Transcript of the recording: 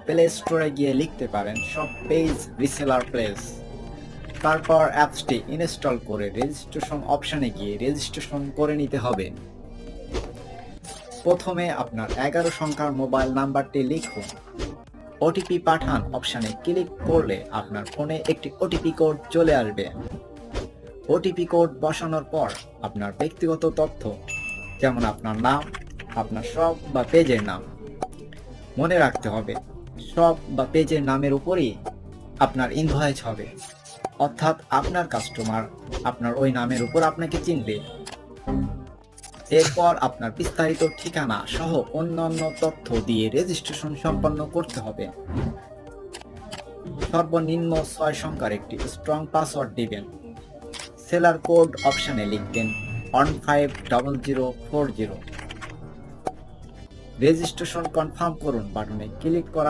Play স্টোরে গিয়ে লিখতে পারেন সব পেজ রিসেলার প্লেস। তারপর অ্যাপসটি ইনস্টল করে রেজিস্ট্রেশন অপশনে গিয়ে রেজিস্ট্রেশন করে নিতে হবে। প্রথমে আপনার 11 সংখ্যার মোবাইল নাম্বারটি লিখুন। ওটিপি পাঠান অপশনে ক্লিক করলে আপনার ফোনে একটি ওটিপি কোড চলে আসবে। ওটিপি কোড বসানোর পর আপনার ব্যক্তিগত তথ্য যেমন আপনার নাম, আপনার শপ বা পেজের নাম মনে রাখতে হবে। শপ বা পেজের নামের উপরই আপনার ইনভয়েস হবে, অর্থাৎ আপনার কাস্টমার আপনার ওই নামের উপর আপনাকে চিনবে। এরপর আপনার বিস্তারিত ঠিকানা সহ অন্যান্য তথ্য দিয়ে রেজিস্ট্রেশন সম্পন্ন করতে হবে। সর্বনিম্ন 6 সংখ্যার একটি স্ট্রং পাসওয়ার্ড দিবেন। সেলার কোড অপশনে লিখবেন 150040। রেজিস্ট্রেশন কনফার্ম করুন বাটনে ক্লিক করা